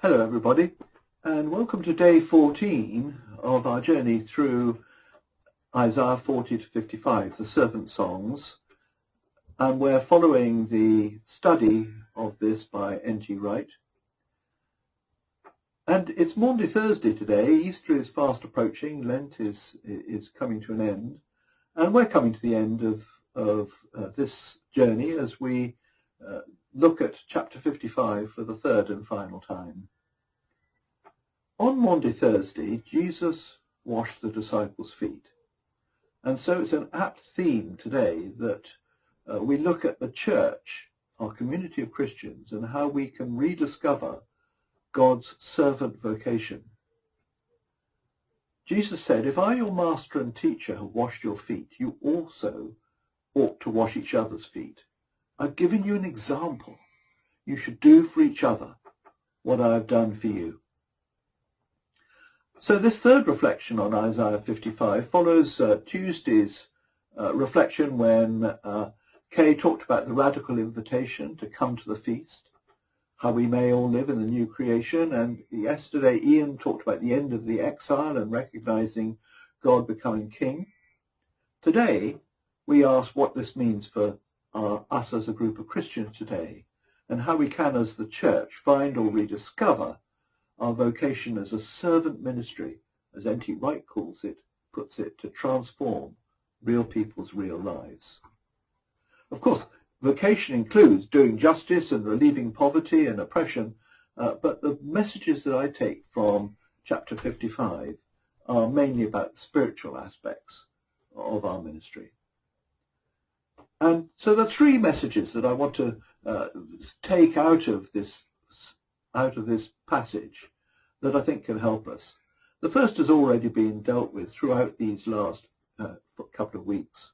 Hello everybody, and welcome to day 14 of our journey through Isaiah 40 to 55, the servant songs, and we're following the study of this by N.T. Wright. And it's Maundy Thursday today. Easter is fast approaching, Lent is coming to an end, and we're coming to the end of this journey as we look at chapter 55 for the third and final time. On Maundy Thursday, Jesus washed the disciples' feet. And so it's an apt theme today that we look at the church, our community of Christians, and how we can rediscover God's servant vocation. Jesus said, "If I, your master and teacher, have washed your feet, you also ought to wash each other's feet. I've given you an example. You should do for each other what I have done for you." So this third reflection on Isaiah 55 follows Tuesday's reflection when Kay talked about the radical invitation to come to the feast, how we may all live in the new creation, and yesterday Ian talked about the end of the exile and recognizing God becoming king. Today we ask what this means for us as a group of Christians today, and how we can as the church find or rediscover our vocation as a servant ministry, as N.T. Wright puts it, to transform real people's real lives. Of course, vocation includes doing justice and relieving poverty and oppression, but the messages that I take from chapter 55 are mainly about the spiritual aspects of our ministry. And so the three messages that I want to take out of this passage that I think can help us. The first has already been dealt with throughout these last couple of weeks,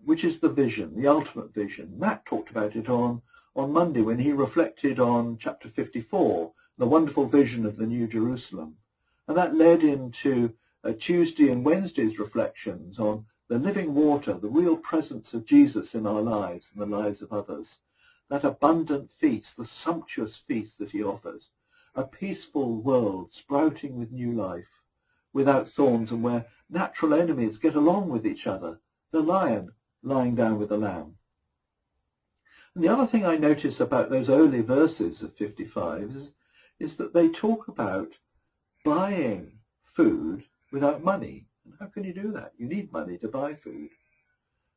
which is the vision, the ultimate vision. Matt talked about it on Monday when he reflected on chapter 54, the wonderful vision of the New Jerusalem. And that led into Tuesday and Wednesday's reflections on the living water, the real presence of Jesus in our lives and the lives of others. That abundant feast, the sumptuous feast that he offers, a peaceful world sprouting with new life, without thorns, and where natural enemies get along with each other, the lion lying down with the lamb. And the other thing I notice about those early verses of 55 is that they talk about buying food without money. And how can you do that? You need money to buy food.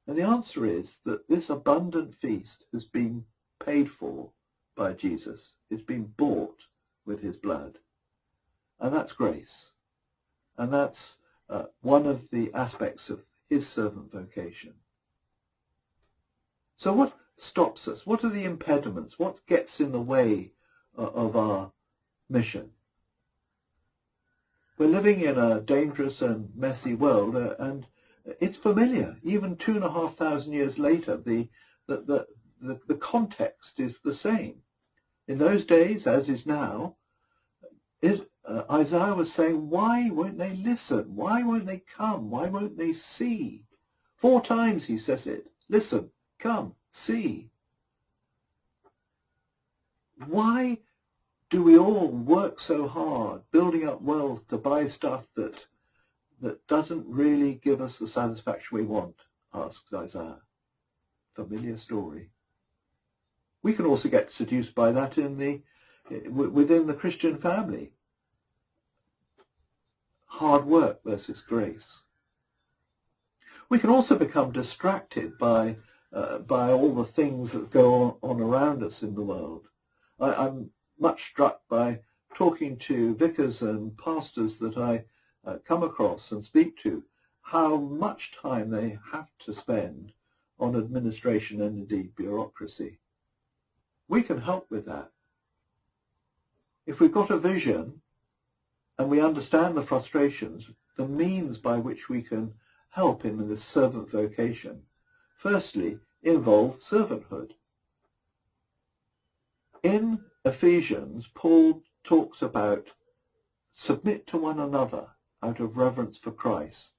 And the answer is that this abundant feast has been paid for by Jesus. It's been bought with his blood. And that's grace. And that's one of the aspects of his servant vocation. So what stops us? What are the impediments? What gets in the way of our mission? We're living in a dangerous and messy world, and it's familiar. Even 2,500 years later, the context is the same. In those days, as is now, Isaiah was saying, why won't they listen? Why won't they come? Why won't they see? 4 times he says it. Listen, come, see. Why do we all work so hard, building up wealth to buy stuff that doesn't really give us the satisfaction we want? Asks Isaiah. Familiar story. We can also get seduced by that within the Christian family. Hard work versus grace. We can also become distracted by all the things that go on around us in the world. I'm much struck by talking to vicars and pastors that I come across and speak to, how much time they have to spend on administration and indeed bureaucracy. We can help with that. If we've got a vision and we understand the frustrations, the means by which we can help in this servant vocation, firstly, involve servanthood. In Ephesians, Paul talks about submit to one another out of reverence for Christ.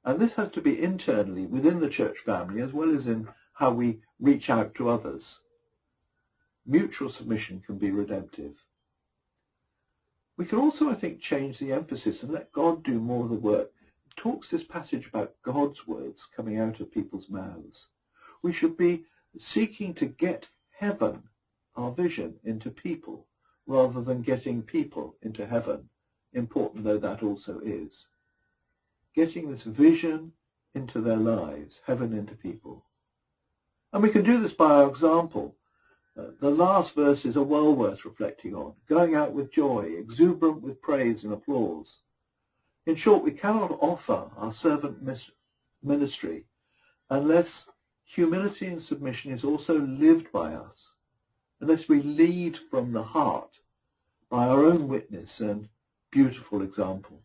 And this has to be internally within the church family as well as in how we reach out to others. Mutual submission can be redemptive. We can also, I think, change the emphasis and let God do more of the work. It talks this passage about God's words coming out of people's mouths. We should be seeking to get heaven, our vision, into people, rather than getting people into heaven, important though that also is. Getting this vision into their lives, heaven into people. And we can do this by our example. The last verses are well worth reflecting on. Going out with joy, exuberant with praise and applause. In short, we cannot offer our servant ministry unless humility and submission is also lived by us, unless we lead from the heart by our own witness and beautiful example.